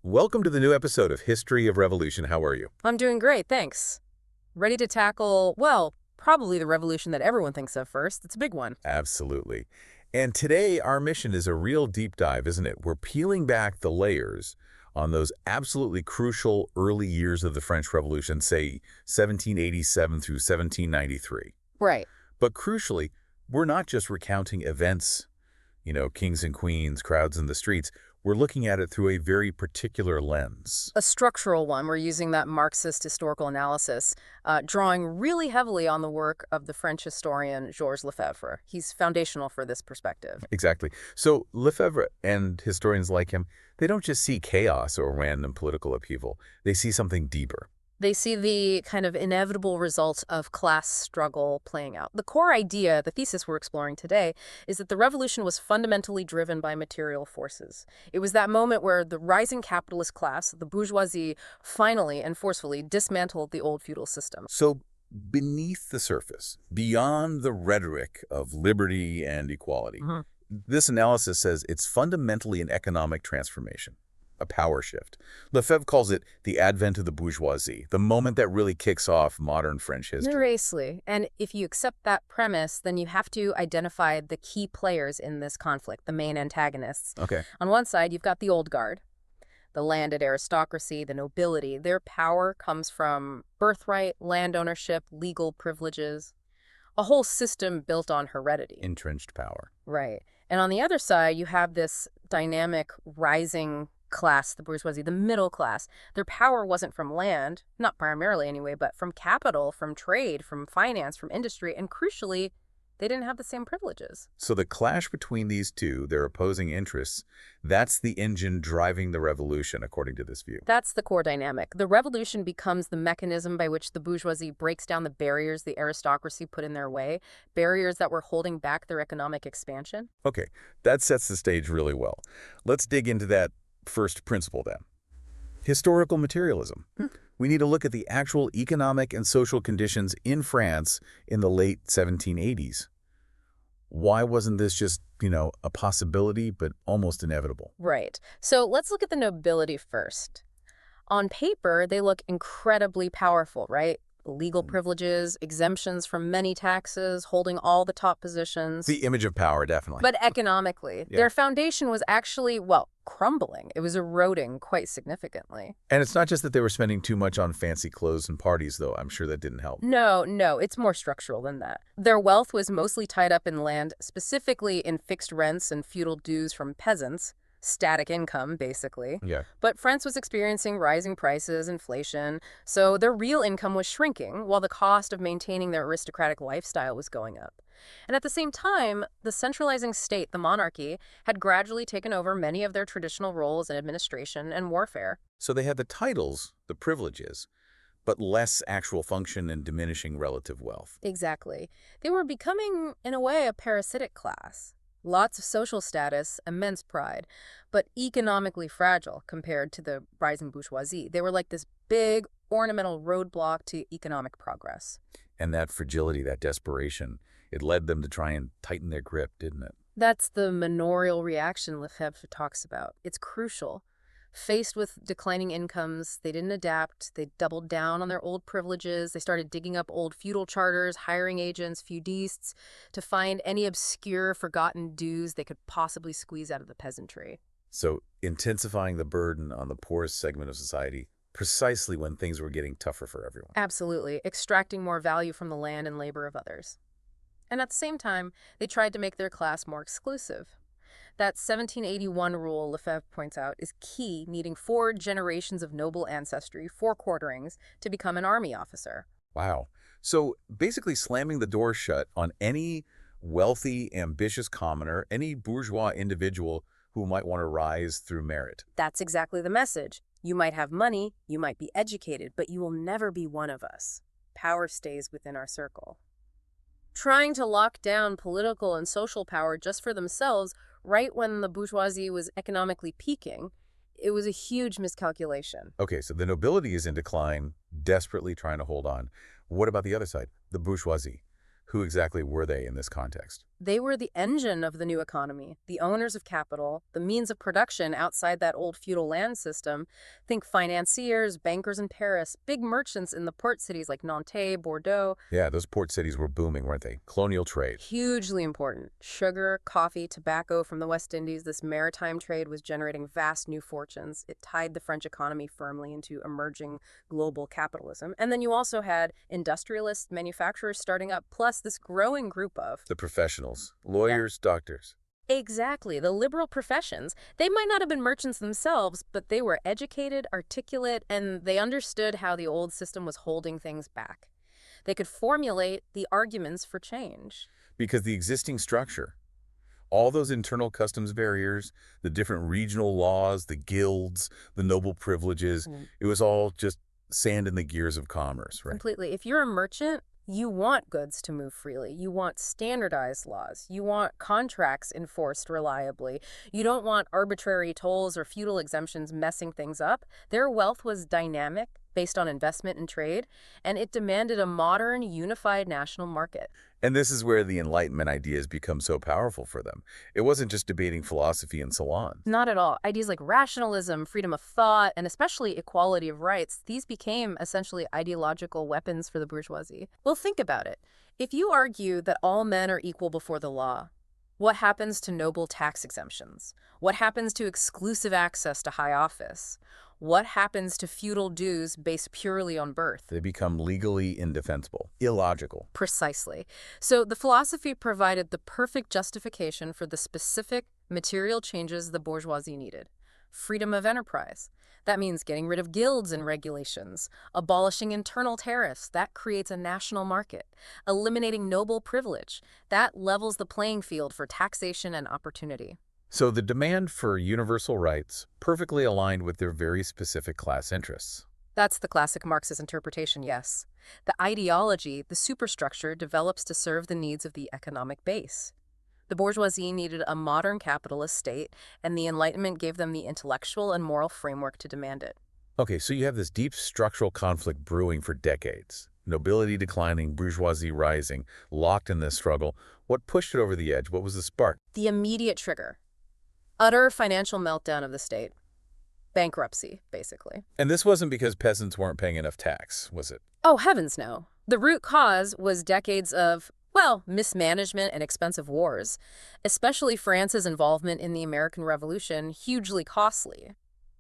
Welcome to the new episode of History of Revolution. How are you? I'm doing great, thanks. Ready to tackle, well, probably the revolution that everyone thinks of first. It's a big one. Absolutely. And today, our mission is a real deep dive, isn't it? We're peeling back the layers on those absolutely crucial early years of the French Revolution, say 1787 through 1793. Right. But crucially, we're not just recounting events, kings and queens, crowds in the streets. We're looking at it through a very particular lens. A structural one. We're using that Marxist historical analysis, drawing really heavily on the work of the French historian Georges Lefebvre. He's foundational for this perspective. Exactly. So Lefebvre and historians like him, they don't just see chaos or random political upheaval. They see something deeper. They see the kind of inevitable result of class struggle playing out. The core idea, the thesis we're exploring today, is that the revolution was fundamentally driven by material forces. It was that moment where the rising capitalist class, the bourgeoisie, finally and forcefully dismantled the old feudal system. So beneath the surface, beyond the rhetoric of liberty and equality, this analysis says it's fundamentally an economic transformation. A power shift. Lefebvre calls it the advent of the bourgeoisie, the moment that really kicks off modern French history. Seriously. And if you accept that premise, then you have to identify the key players in this conflict, the main antagonists. Okay. On one side, you've got the old guard, the landed aristocracy, the nobility. Their power comes from birthright, land ownership, legal privileges, a whole system built on heredity. Entrenched power. Right. And on the other side, you have this dynamic rising class, the bourgeoisie, the middle class. Their power wasn't from land, not primarily anyway, but from capital, from trade, from finance, from industry, and crucially, they didn't have the same privileges. So the clash between these two, their opposing interests, that's the engine driving the revolution, according to this view. That's the core dynamic. The revolution becomes the mechanism by which the bourgeoisie breaks down the barriers the aristocracy put in their way, barriers that were holding back their economic expansion. Okay, that sets the stage really well. Let's dig into that first principle then. Historical materialism. We need to look at the actual economic and social conditions in France in the late 1780s. Why wasn't this just, a possibility, but almost inevitable? Right. So let's look at the nobility first. On paper, they look incredibly powerful, right? Legal privileges, exemptions from many taxes, holding all the top positions. The image of power, definitely. But economically, their foundation was actually, crumbling. It was eroding quite significantly. And it's not just that they were spending too much on fancy clothes and parties, though. I'm sure that didn't help. No, it's more structural than that. Their wealth was mostly tied up in land, specifically in fixed rents and feudal dues from peasants. Static income, basically. Yeah. But France was experiencing rising prices, inflation, so their real income was shrinking while the cost of maintaining their aristocratic lifestyle was going up. And at the same time, the centralizing state, the monarchy, had gradually taken over many of their traditional roles in administration and warfare. So they had the titles, the privileges, but less actual function and diminishing relative wealth. Exactly. They were becoming, in a way, a parasitic class. Lots of social status, immense pride, but economically fragile compared to the rising bourgeoisie. They were like this big, ornamental roadblock to economic progress. And that fragility, that desperation, it led them to try and tighten their grip, didn't it? That's the manorial reaction Lefebvre talks about. It's crucial. Faced with declining incomes, they didn't adapt. They doubled down on their old privileges. They started digging up old feudal charters, hiring agents, feudistes, to find any obscure, forgotten dues they could possibly squeeze out of the peasantry. So intensifying the burden on the poorest segment of society, precisely when things were getting tougher for everyone. Absolutely. Extracting more value from the land and labor of others. And at the same time, they tried to make their class more exclusive. That 1781 rule, Lefebvre points out, is key, needing 4 generations of noble ancestry, 4 quarterings, to become an army officer. Wow. So basically slamming the door shut on any wealthy, ambitious commoner, any bourgeois individual who might want to rise through merit. That's exactly the message. You might have money, you might be educated, but you will never be one of us. Power stays within our circle. Trying to lock down political and social power just for themselves right when the bourgeoisie was economically peaking, it was a huge miscalculation. Okay, so the nobility is in decline, desperately trying to hold on. What about the other side, the bourgeoisie? Who exactly were they in this context? They were the engine of the new economy, the owners of capital, the means of production outside that old feudal land system. Think financiers, bankers in Paris, big merchants in the port cities like Nantes, Bordeaux. Yeah, those port cities were booming, weren't they? Colonial trade. Hugely important. Sugar, coffee, tobacco from the West Indies, this maritime trade was generating vast new fortunes. It tied the French economy firmly into emerging global capitalism. And then you also had industrialists, manufacturers starting up, plus this growing group of The professionals, lawyers, doctors. exactly, the liberal professions. They might not have been merchants themselves, but they were educated, articulate, and they understood how the old system was holding things back. They could formulate the arguments for change. Because the existing structure, all those internal customs barriers, the different regional laws, the guilds, the noble privileges, it was all just sand in the gears of commerce, right? Completely. If you're a merchant, you want goods to move freely. You want standardized laws. You want contracts enforced reliably. You don't want arbitrary tolls or feudal exemptions messing things up. Their wealth was dynamic, based on investment and trade, and it demanded a modern, unified national market. And this is where the Enlightenment ideas become so powerful for them. It wasn't just debating philosophy in salons. Not at all. Ideas like rationalism, freedom of thought, and especially equality of rights, these became essentially ideological weapons for the bourgeoisie. Well, think about it. If you argue that all men are equal before the law, what happens to noble tax exemptions? What happens to exclusive access to high office? What happens to feudal dues based purely on birth? They become legally indefensible, illogical. Precisely. So the philosophy provided the perfect justification for the specific material changes the bourgeoisie needed. Freedom of enterprise. That means getting rid of guilds and regulations, abolishing internal tariffs. That creates a national market. Eliminating noble privilege. That levels the playing field for taxation and opportunity. So the demand for universal rights perfectly aligned with their very specific class interests. That's the classic Marxist interpretation, yes. The ideology, the superstructure, develops to serve the needs of the economic base. The bourgeoisie needed a modern capitalist state, and the Enlightenment gave them the intellectual and moral framework to demand it. Okay, so you have this deep structural conflict brewing for decades. Nobility declining, bourgeoisie rising, locked in this struggle. What pushed it over the edge? What was the spark? The immediate trigger. Utter financial meltdown of the state. Bankruptcy, basically. And this wasn't because peasants weren't paying enough tax, was it? Oh, heavens no. The root cause was decades of, well, mismanagement and expensive wars, especially France's involvement in the American Revolution, hugely costly.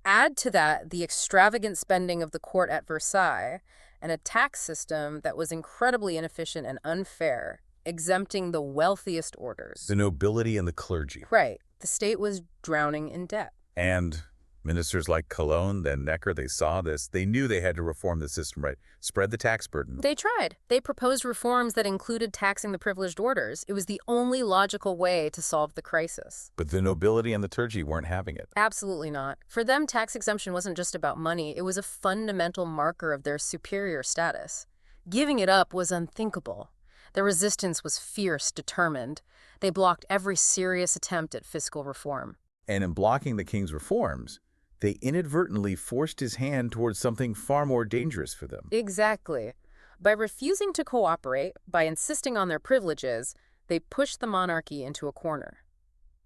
Add to that the extravagant spending of the court at Versailles and a tax system that was incredibly inefficient and unfair, exempting the wealthiest orders. The nobility and the clergy. Right. The state was drowning in debt. And ministers like Cologne, then Necker, they saw this. They knew they had to reform the system, right? Spread the tax burden. They tried. They proposed reforms that included taxing the privileged orders. It was the only logical way to solve the crisis. But the nobility and the clergy weren't having it. Absolutely not. For them, tax exemption wasn't just about money. It was a fundamental marker of their superior status. Giving it up was unthinkable. Their resistance was fierce, determined. They blocked every serious attempt at fiscal reform. And in blocking the king's reforms, they inadvertently forced his hand towards something far more dangerous for them. Exactly. By refusing to cooperate, by insisting on their privileges, they pushed the monarchy into a corner.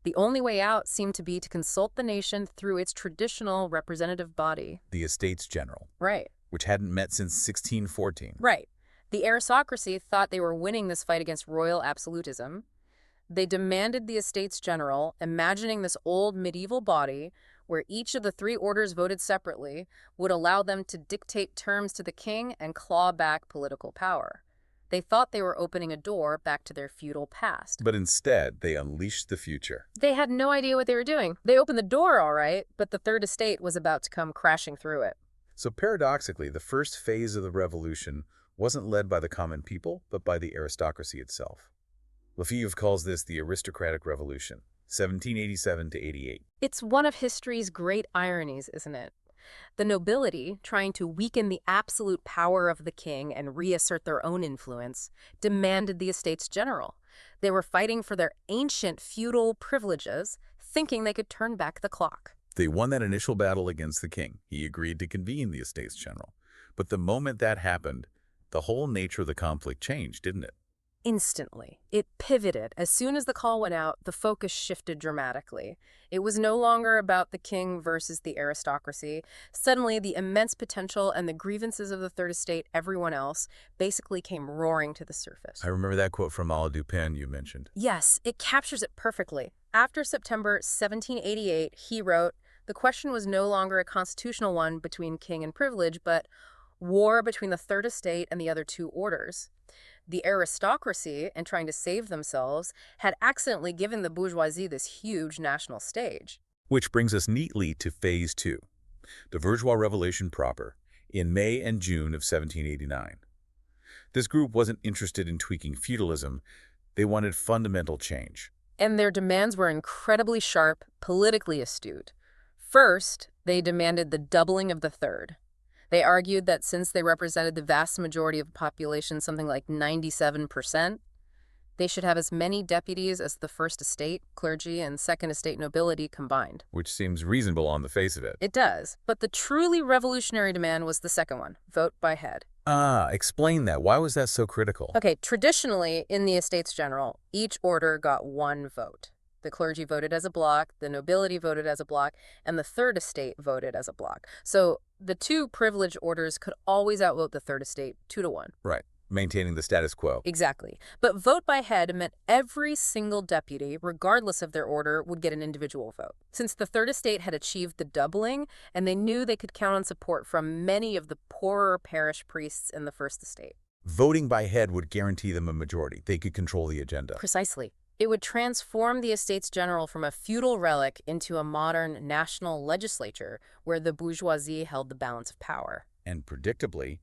The only way out seemed to be to consult the nation through its traditional representative body. The Estates General. Right. Which hadn't met since 1614. Right. The aristocracy thought they were winning this fight against royal absolutism. They demanded the Estates General, imagining this old medieval body where each of the three orders voted separately would allow them to dictate terms to the king and claw back political power. They thought they were opening a door back to their feudal past. But instead, they unleashed the future. They had no idea what they were doing. They opened the door, all right, but the Third Estate was about to come crashing through it. So paradoxically, the first phase of the revolution wasn't led by the common people, but by the aristocracy itself. Lefebvre calls this the aristocratic revolution, 1787 to 88. It's one of history's great ironies, isn't it? The nobility, trying to weaken the absolute power of the king and reassert their own influence, demanded the Estates General. They were fighting for their ancient feudal privileges, thinking they could turn back the clock. They won that initial battle against the king. He agreed to convene the Estates General. But the moment that happened, the whole nature of the conflict changed, didn't it? Instantly. It pivoted. As soon as the call went out, the focus shifted dramatically. It was no longer about the king versus the aristocracy. Suddenly, the immense potential and the grievances of the Third Estate, everyone else, basically came roaring to the surface. I remember that quote from Ala Dupin you mentioned. Yes, it captures it perfectly. After September 1788, he wrote, "The question was no longer a constitutional one between king and privilege, but war between the Third Estate and the other two orders. The aristocracy, in trying to save themselves, had accidentally given the bourgeoisie this huge national stage." Which brings us neatly to Phase 2, the bourgeois revolution proper, in May and June of 1789. This group wasn't interested in tweaking feudalism. They wanted fundamental change. And their demands were incredibly sharp, politically astute. First, they demanded the doubling of the third. They argued that since they represented the vast majority of the population, something like 97%, they should have as many deputies as the First Estate, clergy, and Second Estate nobility combined. Which seems reasonable on the face of it. It does, but the truly revolutionary demand was the second one, vote by head. Explain that. Why was that so critical? Okay, traditionally, in the Estates General, each order got one vote. The clergy voted as a block, the nobility voted as a block, and the Third Estate voted as a block. So the two privileged orders could always outvote the Third Estate 2-1. Right, maintaining the status quo. Exactly. But vote by head meant every single deputy, regardless of their order, would get an individual vote. Since the Third Estate had achieved the doubling, and they knew they could count on support from many of the poorer parish priests in the First Estate. Voting by head would guarantee them a majority. They could control the agenda. Precisely. It would transform the Estates General from a feudal relic into a modern national legislature where the bourgeoisie held the balance of power. And predictably,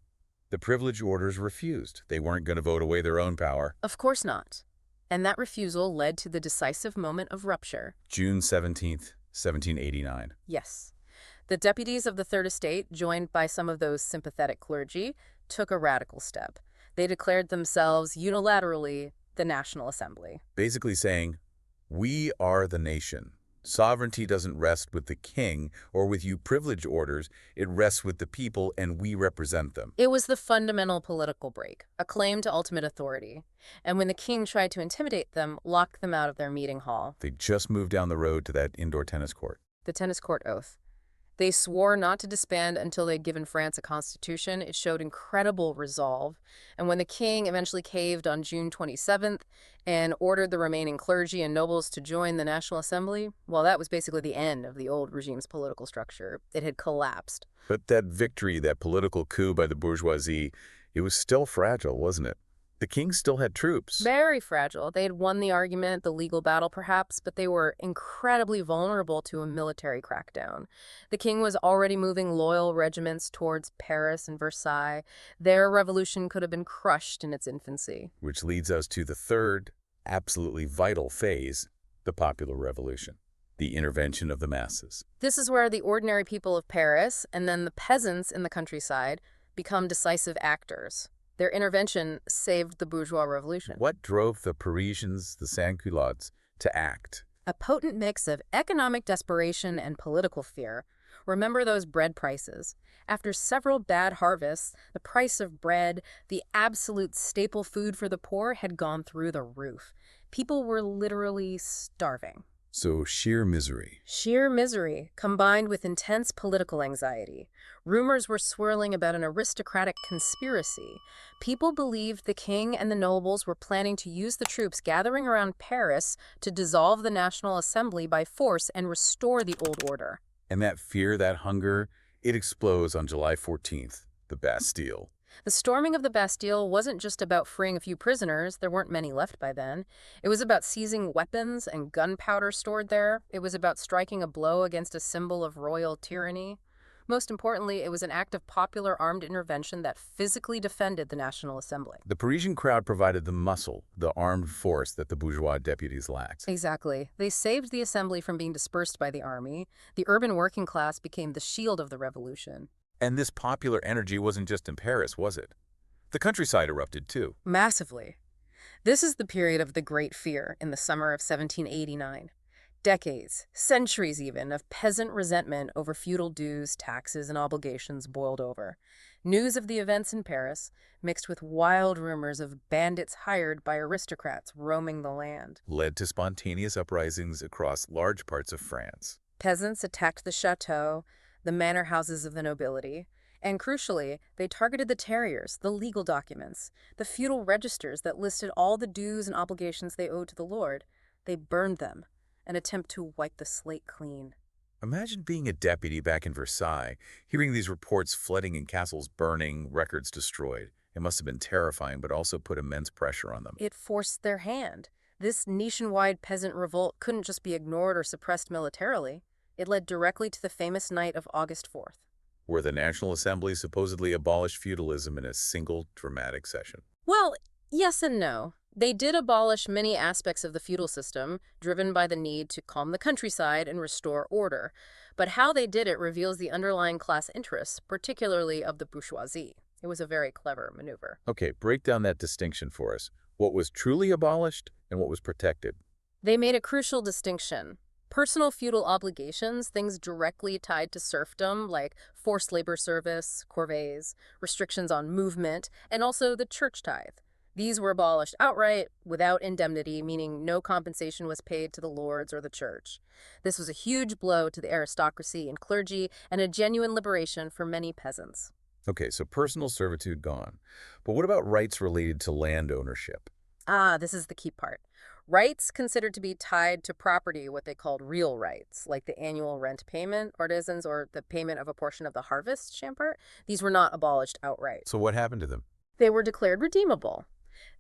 the privileged orders refused. They weren't going to vote away their own power. Of course not. And that refusal led to the decisive moment of rupture. June 17th, 1789. Yes. The deputies of the Third Estate, joined by some of those sympathetic clergy, took a radical step. They declared themselves unilaterally the National Assembly. Basically saying, we are the nation. Sovereignty doesn't rest with the king or with you privileged orders. It rests with the people, and we represent them. It was the fundamental political break, a claim to ultimate authority. And when the king tried to intimidate them, locked them out of their meeting hall. They just moved down the road to that indoor tennis court. The tennis court oath. They swore not to disband until they'd given France a constitution. It showed incredible resolve. And when the king eventually caved on June 27th and ordered the remaining clergy and nobles to join the National Assembly, well, that was basically the end of the old regime's political structure. It had collapsed. But that victory, that political coup by the bourgeoisie, it was still fragile, wasn't it? The king still had troops. Very fragile. They had won the argument, the legal battle perhaps, but they were incredibly vulnerable to a military crackdown. The king was already moving loyal regiments towards Paris and Versailles. Their revolution could have been crushed in its infancy. Which leads us to the third, absolutely vital phase, the popular revolution, the intervention of the masses. This is where the ordinary people of Paris and then the peasants in the countryside become decisive actors. Their intervention saved the bourgeois revolution. What drove the Parisians, the sans-culottes, to act? A potent mix of economic desperation and political fear. Remember those bread prices. After several bad harvests, the price of bread, the absolute staple food for the poor, had gone through the roof. People were literally starving. So sheer misery. Sheer misery, combined with intense political anxiety. Rumors were swirling about an aristocratic conspiracy. People believed the king and the nobles were planning to use the troops gathering around Paris to dissolve the National Assembly by force and restore the old order. And that fear, that hunger, it explodes on July 14th, the Bastille. The storming of the Bastille wasn't just about freeing a few prisoners. There weren't many left by then. It was about seizing weapons and gunpowder stored there. It was about striking a blow against a symbol of royal tyranny. Most importantly, it was an act of popular armed intervention that physically defended the National Assembly. The Parisian crowd provided the muscle, the armed force that the bourgeois deputies lacked. Exactly. They saved the assembly from being dispersed by the army. The urban working class became the shield of the revolution. And this popular energy wasn't just in Paris, was it? The countryside erupted too. Massively. This is the period of the Great Fear in the summer of 1789. Decades, centuries even, of peasant resentment over feudal dues, taxes, and obligations boiled over. News of the events in Paris, mixed with wild rumors of bandits hired by aristocrats roaming the land. Led to spontaneous uprisings across large parts of France. Peasants attacked the chateaux, the manor houses of the nobility, and crucially, they targeted the terriers, the legal documents, the feudal registers that listed all the dues and obligations they owed to the lord. They burned them, an attempt to wipe the slate clean. Imagine being a deputy back in Versailles, hearing these reports flooding in castles burning, records destroyed. It must have been terrifying, but also put immense pressure on them. It forced their hand. This nationwide peasant revolt couldn't just be ignored or suppressed militarily. It led directly to the famous night of August 4th. Where the National Assembly supposedly abolished feudalism in a single dramatic session. Well, yes and no. They did abolish many aspects of the feudal system, driven by the need to calm the countryside and restore order. But how they did it reveals the underlying class interests, particularly of the bourgeoisie. It was a very clever maneuver. Okay, break down that distinction for us. What was truly abolished and what was protected? They made a crucial distinction. Personal feudal obligations, things directly tied to serfdom, like forced labor service, corvées, restrictions on movement, and also the church tithe. These were abolished outright, without indemnity, meaning no compensation was paid to the lords or the church. This was a huge blow to the aristocracy and clergy, and a genuine liberation for many peasants. Okay, so personal servitude gone. But what about rights related to land ownership? This is the key part. Rights considered to be tied to property, what they called real rights, like the annual rent payment, artisans, or the payment of a portion of the harvest, Champart, these were not abolished outright. So what happened to them? They were declared redeemable.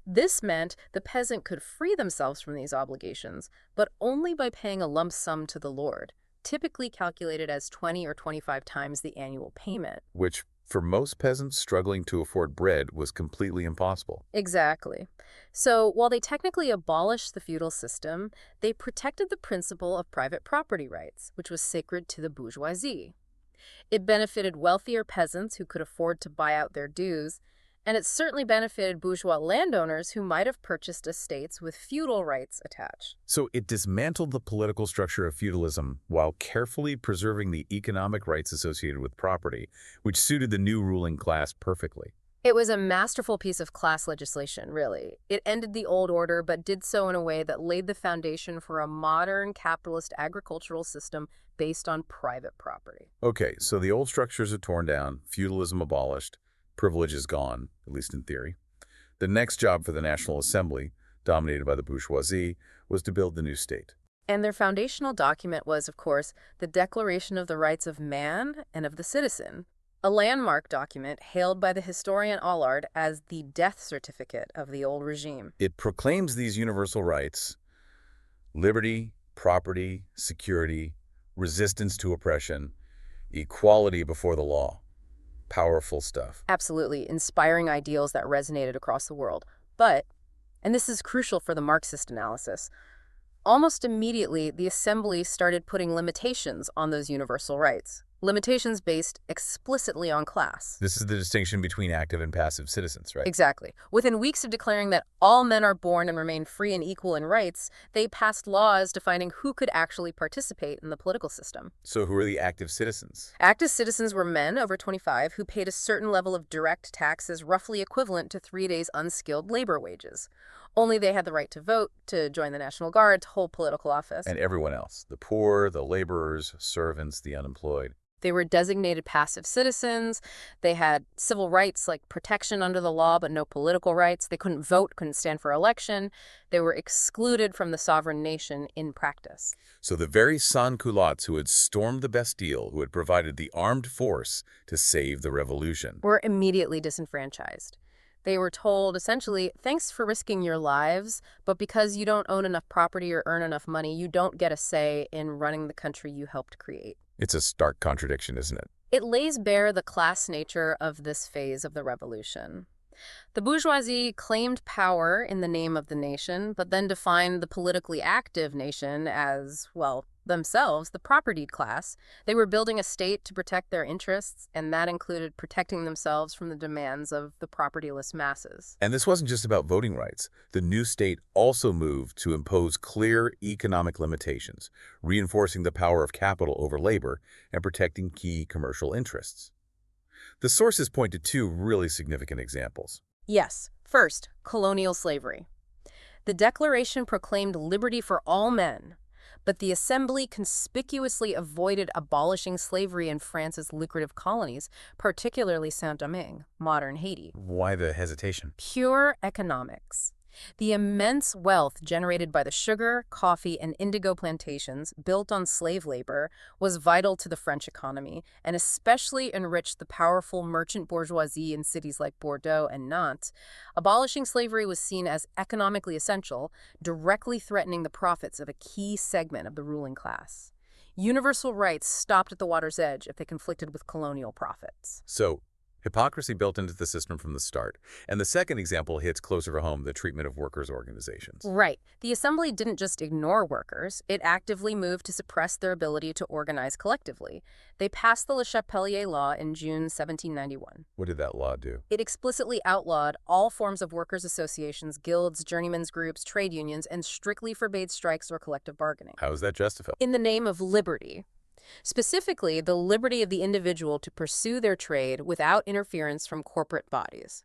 This meant the peasant could free themselves from these obligations, but only by paying a lump sum to the lord, typically calculated as 20 or 25 times the annual payment. Which, for most peasants struggling to afford bread, was completely impossible. Exactly. So while they technically abolished the feudal system, they protected the principle of private property rights, which was sacred to the bourgeoisie. It benefited wealthier peasants who could afford to buy out their dues, and it certainly benefited bourgeois landowners who might have purchased estates with feudal rights attached. So it dismantled the political structure of feudalism while carefully preserving the economic rights associated with property, which suited the new ruling class perfectly. It was a masterful piece of class legislation, really. It ended the old order, but did so in a way that laid the foundation for a modern capitalist agricultural system based on private property. Okay, so the old structures are torn down, feudalism abolished, privilege is gone, at least in theory. The next job for the National Assembly, dominated by the bourgeoisie, was to build the new state. And their foundational document was, of course, the Declaration of the Rights of Man and of the Citizen, a landmark document hailed by the historian Allard as the death certificate of the old regime. It proclaims these universal rights: liberty, property, security, resistance to oppression, equality before the law. Powerful stuff. Absolutely, inspiring ideals that resonated across the world. But, and this is crucial for the Marxist analysis, almost immediately the assembly started putting limitations on those universal rights. Limitations based explicitly on class. This is the distinction between active and passive citizens, right? Exactly. Within weeks of declaring that all men are born and remain free and equal in rights, they passed laws defining who could actually participate in the political system. So who are the active citizens? Active citizens were men over 25 who paid a certain level of direct taxes roughly equivalent to 3 days' unskilled labor wages. Only they had the right to vote, to join the National Guard, to hold political office. And everyone else, the poor, the laborers, servants, the unemployed. They were designated passive citizens. They had civil rights like protection under the law, but no political rights. They couldn't vote, couldn't stand for election. They were excluded from the sovereign nation in practice. So the very sans-culottes who had stormed the Bastille, who had provided the armed force to save the revolution, Were immediately disenfranchised. They were told, essentially, thanks for risking your lives, but because you don't own enough property or earn enough money, you don't get a say in running the country you helped create. It's a stark contradiction, isn't it? It lays bare the class nature of this phase of the revolution. The bourgeoisie claimed power in the name of the nation, but then defined the politically active nation as, well, themselves, the propertied class. They were building a state to protect their interests, and that included protecting themselves from the demands of the propertyless masses. And this wasn't just about voting rights. The new state also moved to impose clear economic limitations, reinforcing the power of capital over labor and protecting key commercial interests. The sources point to two really significant examples. Yes. First, colonial slavery. The Declaration proclaimed liberty for all men, but the Assembly conspicuously avoided abolishing slavery in France's lucrative colonies, particularly Saint-Domingue, modern Haiti. Why the hesitation? Pure economics. The immense wealth generated by the sugar, coffee, and indigo plantations built on slave labor was vital to the French economy and especially enriched the powerful merchant bourgeoisie in cities like Bordeaux and Nantes. Abolishing slavery was seen as economically essential, directly threatening the profits of a key segment of the ruling class. Universal rights stopped at the water's edge if they conflicted with colonial profits. So, hypocrisy built into the system from the start. And the second example hits closer to home, the treatment of workers' organizations. Right. The Assembly didn't just ignore workers. It actively moved to suppress their ability to organize collectively. They passed the Le Chapelier Law in June 1791. What did that law do? It explicitly outlawed all forms of workers' associations, guilds, journeymen's groups, trade unions, and strictly forbade strikes or collective bargaining. How is that justified? In the name of liberty. Specifically, the liberty of the individual to pursue their trade without interference from corporate bodies.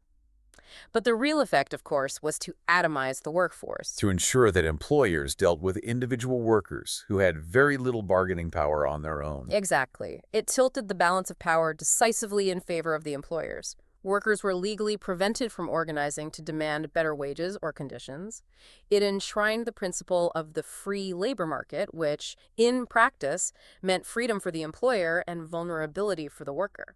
But the real effect, of course, was to atomize the workforce. To ensure that employers dealt with individual workers who had very little bargaining power on their own. Exactly. It tilted the balance of power decisively in favor of the employers. Workers were legally prevented from organizing to demand better wages or conditions. It enshrined the principle of the free labor market, which, in practice, meant freedom for the employer and vulnerability for the worker.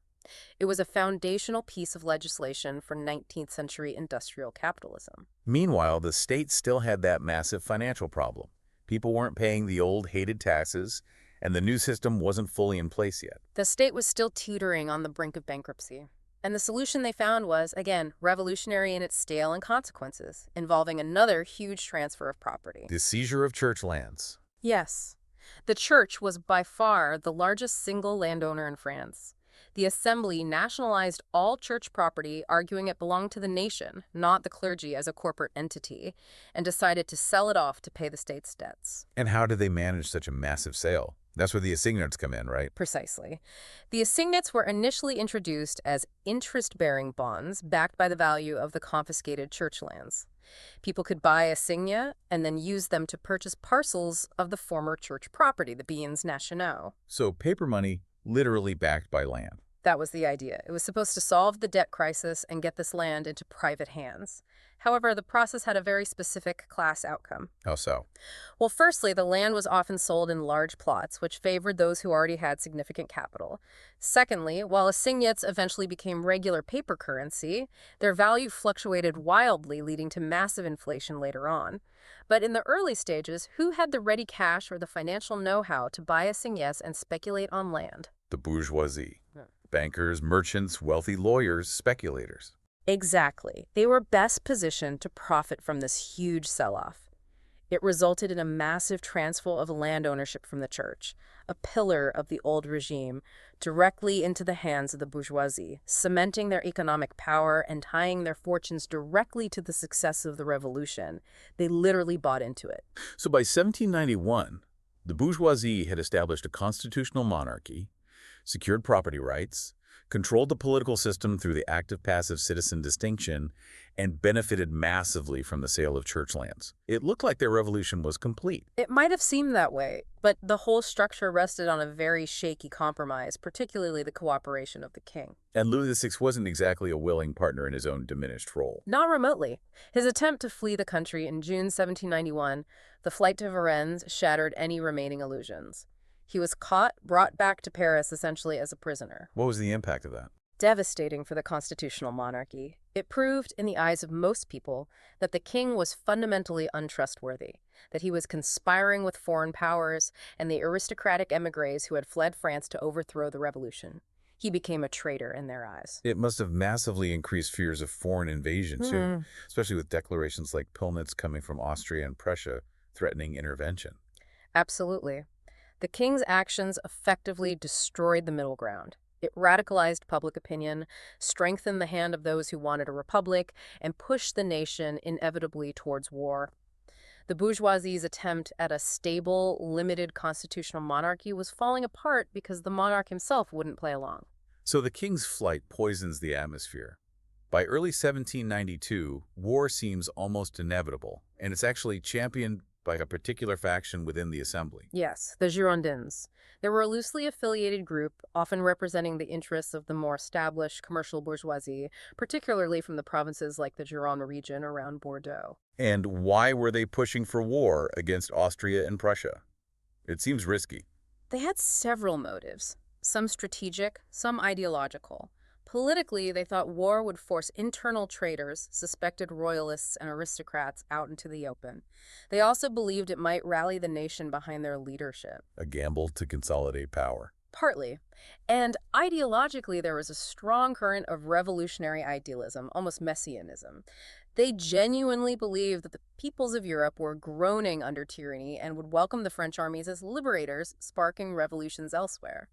It was a foundational piece of legislation for 19th century industrial capitalism. Meanwhile, the state still had that massive financial problem. People weren't paying the old hated taxes, and the new system wasn't fully in place yet. The state was still teetering on the brink of bankruptcy. And the solution they found was, again, revolutionary in its scale and consequences, involving another huge transfer of property. The seizure of church lands. Yes. The church was by far the largest single landowner in France. The Assembly nationalized all church property, arguing it belonged to the nation, not the clergy as a corporate entity, and decided to sell it off to pay the state's debts. And how did they manage such a massive sale? That's where the assignats come in, right? Precisely. The assignats were initially introduced as interest-bearing bonds backed by the value of the confiscated church lands. People could buy assignats and then use them to purchase parcels of the former church property, the biens nationaux. So paper money literally backed by land. That was the idea. It was supposed to solve the debt crisis and get this land into private hands. However, the process had a very specific class outcome. How so? Well, firstly, the land was often sold in large plots, which favored those who already had significant capital. Secondly, while assignats eventually became regular paper currency, their value fluctuated wildly, leading to massive inflation later on. But in the early stages, who had the ready cash or the financial know-how to buy assignats and speculate on land? The bourgeoisie. Bankers, merchants, wealthy lawyers, speculators. Exactly. They were best positioned to profit from this huge sell-off. It resulted in a massive transfer of land ownership from the church, a pillar of the old regime, directly into the hands of the bourgeoisie, cementing their economic power and tying their fortunes directly to the success of the revolution. They literally bought into it. So by 1791, the bourgeoisie had established a constitutional monarchy, secured property rights, controlled the political system through the active-passive citizen distinction, and benefited massively from the sale of church lands. It looked like their revolution was complete. It might have seemed that way, but the whole structure rested on a very shaky compromise, particularly the cooperation of the king. And Louis XVI wasn't exactly a willing partner in his own diminished role. Not remotely. His attempt to flee the country in June 1791, the flight to Varennes, shattered any remaining illusions. He was caught, brought back to Paris essentially as a prisoner. What was the impact of that? Devastating for the constitutional monarchy. It proved, in the eyes of most people, that the king was fundamentally untrustworthy, that he was conspiring with foreign powers and the aristocratic émigrés who had fled France to overthrow the revolution. He became a traitor in their eyes. It must have massively increased fears of foreign invasion, too, especially with declarations like Pillnitz coming from Austria and Prussia threatening intervention. Absolutely. The king's actions effectively destroyed the middle ground. It radicalized public opinion, strengthened the hand of those who wanted a republic, and pushed the nation inevitably towards war. The bourgeoisie's attempt at a stable, limited constitutional monarchy was falling apart because the monarch himself wouldn't play along. So the king's flight poisons the atmosphere. By early 1792, war seems almost inevitable, and it's actually championed by a particular faction within the assembly. Yes, the Girondins. They were a loosely affiliated group, often representing the interests of the more established commercial bourgeoisie, particularly from the provinces like the Gironde region around Bordeaux. And why were they pushing for war against Austria and Prussia? It seems risky. They had several motives, some strategic, some ideological. Politically, they thought war would force internal traitors, suspected royalists, and aristocrats out into the open. They also believed it might rally the nation behind their leadership. A gamble to consolidate power. Partly. And ideologically, there was a strong current of revolutionary idealism, almost messianism. They genuinely believed that the peoples of Europe were groaning under tyranny and would welcome the French armies as liberators, sparking revolutions elsewhere.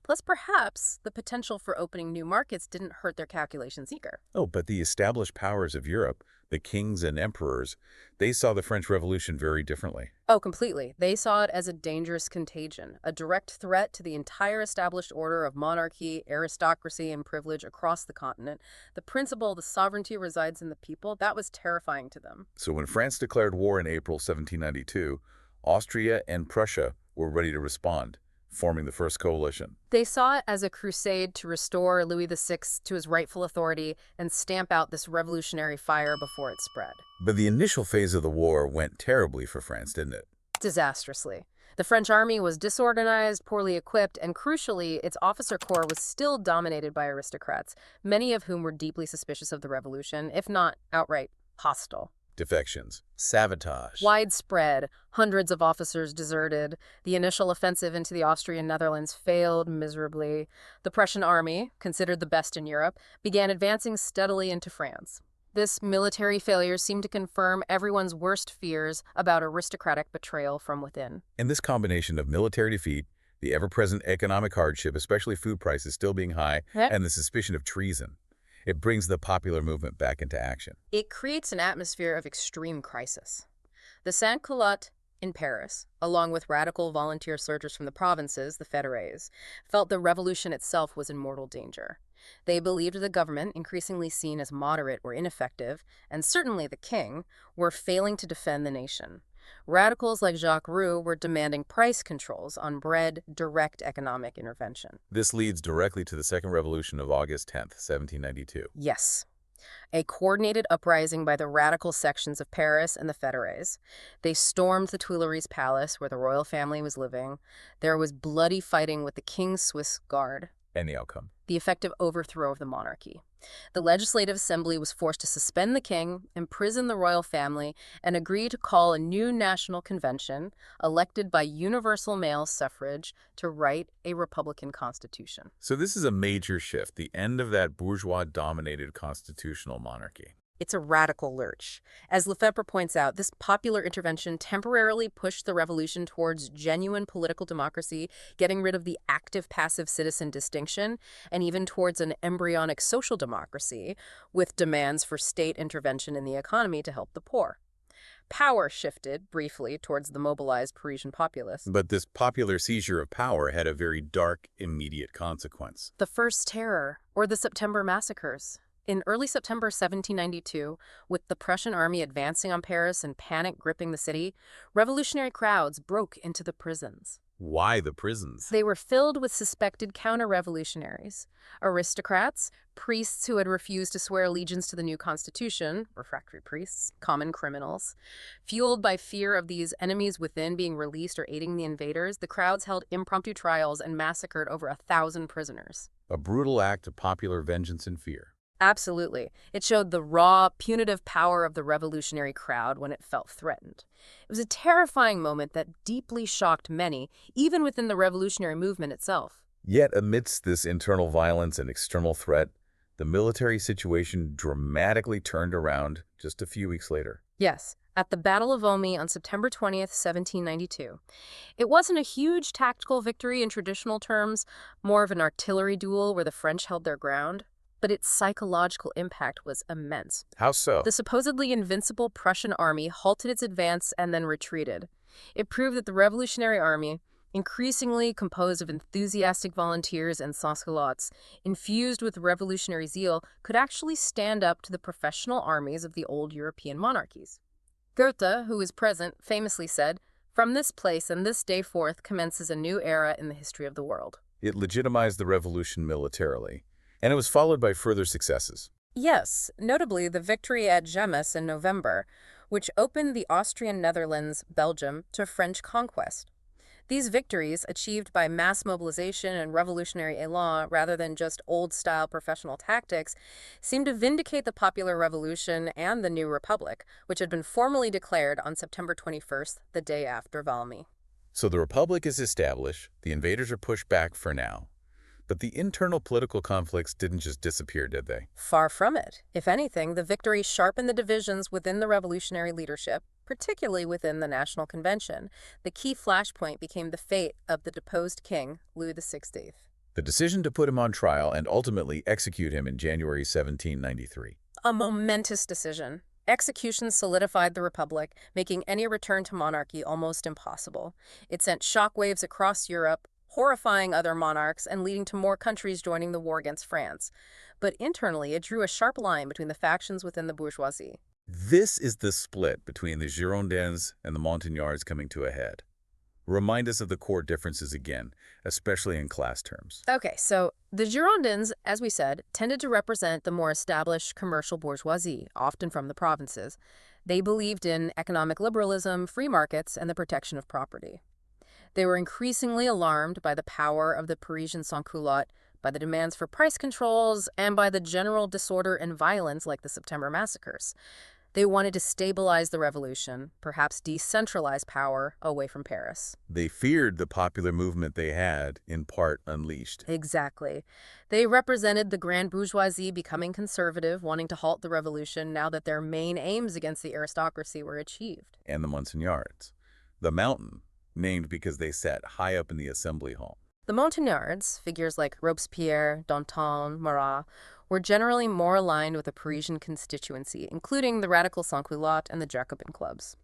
Plus, perhaps, the potential for opening new markets didn't hurt their calculations either. Oh, but the established powers of Europe, the kings and emperors, they saw the French Revolution very differently. Oh, completely. They saw it as a dangerous contagion, a direct threat to the entire established order of monarchy, aristocracy, and privilege across the continent. The principle the sovereignty resides in the people, that was terrifying to them. So when France declared war in April 1792, Austria and Prussia were ready to respond, forming the First Coalition. They saw it as a crusade to restore Louis VI to his rightful authority and stamp out this revolutionary fire before it spread. But the initial phase of the war went terribly for France, didn't it? Disastrously. The French army was disorganized, poorly equipped, and crucially, its officer corps was still dominated by aristocrats, many of whom were deeply suspicious of the revolution, if not outright hostile. Defections, sabotage. Widespread, hundreds of officers deserted. The initial offensive into the Austrian Netherlands failed miserably. The Prussian army, considered the best in Europe, began advancing steadily into France. This military failure seemed to confirm everyone's worst fears about aristocratic betrayal from within. And this combination of military defeat, the ever-present economic hardship, especially food prices still being high, and the suspicion of treason, it brings the popular movement back into action. It creates an atmosphere of extreme crisis. The sans-culottes in Paris, along with radical volunteer soldiers from the provinces, the fédérés, felt the revolution itself was in mortal danger. They believed the government, increasingly seen as moderate or ineffective, and certainly the king, were failing to defend the nation. Radicals like Jacques Roux were demanding price controls on bread, direct economic intervention. This leads directly to the Second Revolution of August 10th, 1792. Yes. A coordinated uprising by the radical sections of Paris and the fédérés. They stormed the Tuileries Palace, where the royal family was living. There was bloody fighting with the King's Swiss Guard. And the outcome? The effective overthrow of the monarchy. The Legislative Assembly was forced to suspend the king, imprison the royal family, and agree to call a new national convention, elected by universal male suffrage, to write a republican constitution. So this is a major shift, the end of that bourgeois-dominated constitutional monarchy. It's a radical lurch. As Lefebvre points out, this popular intervention temporarily pushed the revolution towards genuine political democracy, getting rid of the active-passive citizen distinction, and even towards an embryonic social democracy, with demands for state intervention in the economy to help the poor. Power shifted, briefly, towards the mobilized Parisian populace. But this popular seizure of power had a very dark, immediate consequence. The First Terror, or the September Massacres. In early September 1792, with the Prussian army advancing on Paris and panic gripping the city, revolutionary crowds broke into the prisons. Why the prisons? They were filled with suspected counter-revolutionaries, aristocrats, priests who had refused to swear allegiance to the new constitution, refractory priests, common criminals. Fueled by fear of these enemies within being released or aiding the invaders, the crowds held impromptu trials and massacred over 1,000 prisoners. A brutal act of popular vengeance and fear. Absolutely. It showed the raw, punitive power of the revolutionary crowd when it felt threatened. It was a terrifying moment that deeply shocked many, even within the revolutionary movement itself. Yet amidst this internal violence and external threat, the military situation dramatically turned around just a few weeks later. Yes, at the Battle of Valmy on September 20th, 1792. It wasn't a huge tactical victory in traditional terms, more of an artillery duel where the French held their ground, but its psychological impact was immense. How so? The supposedly invincible Prussian army halted its advance and then retreated. It proved that the Revolutionary Army, increasingly composed of enthusiastic volunteers and sans-culottes, infused with revolutionary zeal, could actually stand up to the professional armies of the old European monarchies. Goethe, who was present, famously said, "From this place and this day forth commences a new era in the history of the world." It legitimized the revolution militarily, and it was followed by further successes. Yes, notably the victory at Jemappes in November, which opened the Austrian Netherlands, Belgium, to French conquest. These victories, achieved by mass mobilization and revolutionary élan rather than just old-style professional tactics, seemed to vindicate the popular revolution and the new republic, which had been formally declared on September 21st, the day after Valmy. So the republic is established, the invaders are pushed back for now. But the internal political conflicts didn't just disappear, did they? Far from it. If anything, the victory sharpened the divisions within the revolutionary leadership, particularly within the National Convention. The key flashpoint became the fate of the deposed king, Louis XVI. The decision to put him on trial and ultimately execute him in January 1793. A momentous decision. Execution solidified the Republic, making any return to monarchy almost impossible. It sent shockwaves across Europe, horrifying other monarchs and leading to more countries joining the war against France. But internally, it drew a sharp line between the factions within the bourgeoisie. This is the split between the Girondins and the Montagnards coming to a head. Remind us of the core differences again, especially in class terms. Okay, so the Girondins, as we said, tended to represent the more established commercial bourgeoisie, often from the provinces. They believed in economic liberalism, free markets, and the protection of property. They were increasingly alarmed by the power of the Parisian sans-culottes, by the demands for price controls, and by the general disorder and violence like the September massacres. They wanted to stabilize the revolution, perhaps decentralize power away from Paris. They feared the popular movement they had, in part, unleashed. Exactly. They represented the grand bourgeoisie becoming conservative, wanting to halt the revolution now that their main aims against the aristocracy were achieved. And the Montagnards. The mountain, named because they sat high up in the assembly hall. The Montagnards, figures like Robespierre, Danton, Marat, were generally more aligned with the Parisian constituency, including the radical sans-culottes and the Jacobin clubs.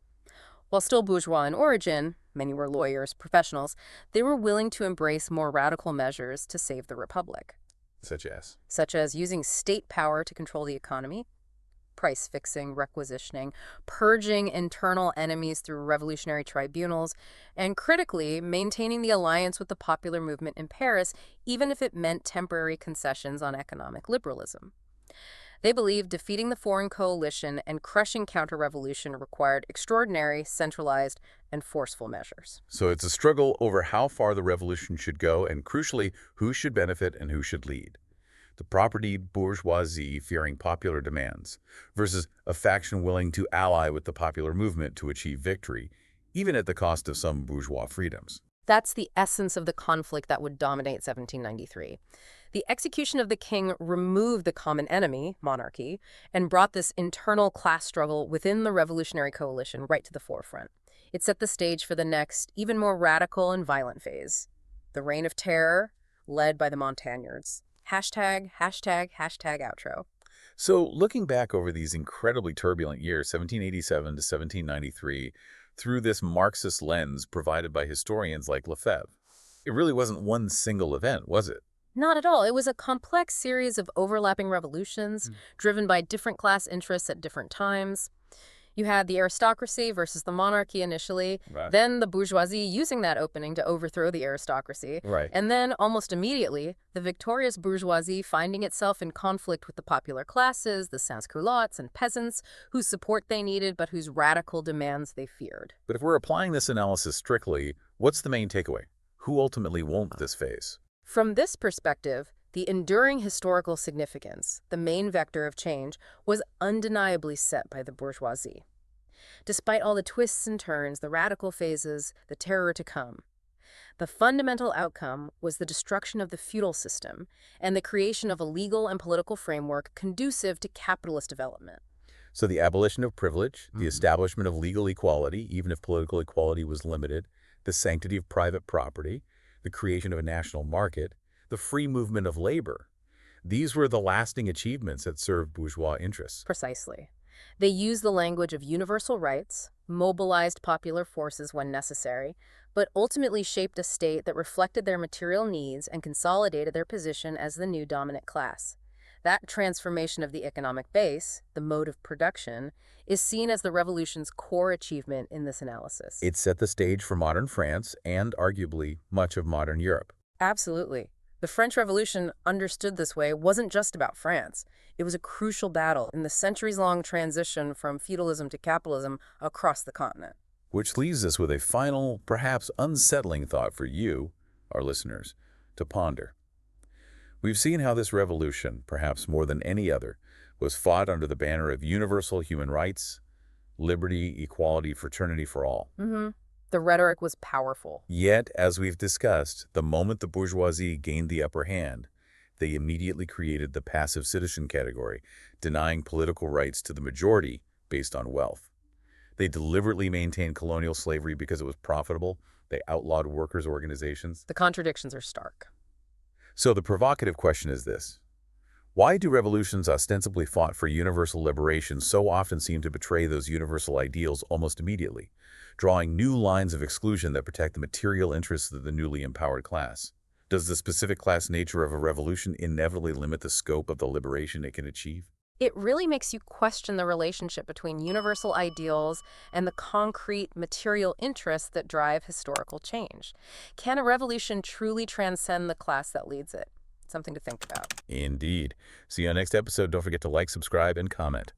While still bourgeois in origin, many were lawyers, professionals, they were willing to embrace more radical measures to save the Republic. Such as using state power to control the economy, price fixing, requisitioning, purging internal enemies through revolutionary tribunals, and critically, maintaining the alliance with the popular movement in Paris, even if it meant temporary concessions on economic liberalism. They believed defeating the foreign coalition and crushing counter-revolution required extraordinary, centralized, and forceful measures. So it's a struggle over how far the revolution should go and, crucially, who should benefit and who should lead. The propertied bourgeoisie fearing popular demands versus a faction willing to ally with the popular movement to achieve victory, even at the cost of some bourgeois freedoms. That's the essence of the conflict that would dominate 1793. The execution of the king removed the common enemy, monarchy, and brought this internal class struggle within the revolutionary coalition right to the forefront. It set the stage for the next, even more radical and violent phase, the Reign of Terror, led by the Montagnards. #, #outro. So looking back over these incredibly turbulent years, 1787 to 1793, through this Marxist lens provided by historians like Lefebvre, it really wasn't one single event, was it? Not at all. It was a complex series of overlapping revolutions, driven by different class interests at different times. You had the aristocracy versus the monarchy initially, then the bourgeoisie using that opening to overthrow the aristocracy, and then, almost immediately, the victorious bourgeoisie finding itself in conflict with the popular classes, the sans-culottes and peasants, whose support they needed but whose radical demands they feared. But if we're applying this analysis strictly, what's the main takeaway? Who ultimately won this phase? From this perspective, the enduring historical significance, the main vector of change, was undeniably set by the bourgeoisie. Despite all the twists and turns, the radical phases, the terror to come, the fundamental outcome was the destruction of the feudal system and the creation of a legal and political framework conducive to capitalist development. So the abolition of privilege, the establishment of legal equality, even if political equality was limited, the sanctity of private property, the creation of a national market, the free movement of labor. These were the lasting achievements that served bourgeois interests. Precisely. They used the language of universal rights, mobilized popular forces when necessary, but ultimately shaped a state that reflected their material needs and consolidated their position as the new dominant class. That transformation of the economic base, the mode of production, is seen as the revolution's core achievement in this analysis. It set the stage for modern France and, arguably, much of modern Europe. Absolutely. The French Revolution, understood this way, wasn't just about France. It was a crucial battle in the centuries-long transition from feudalism to capitalism across the continent. Which leaves us with a final, perhaps unsettling thought for you, our listeners, to ponder. We've seen how this revolution, perhaps more than any other, was fought under the banner of universal human rights, liberty, equality, fraternity for all. The rhetoric was powerful. Yet, as we've discussed, the moment the bourgeoisie gained the upper hand, they immediately created the passive citizen category, denying political rights to the majority based on wealth. They deliberately maintained colonial slavery because it was profitable. They outlawed workers' organizations. The contradictions are stark. So the provocative question is this. Why do revolutions ostensibly fought for universal liberation so often seem to betray those universal ideals almost immediately, drawing new lines of exclusion that protect the material interests of the newly empowered class? Does the specific class nature of a revolution inevitably limit the scope of the liberation it can achieve? It really makes you question the relationship between universal ideals and the concrete material interests that drive historical change. Can a revolution truly transcend the class that leads it? Something to think about. Indeed. See you on next episode. Don't forget to like, subscribe, and comment.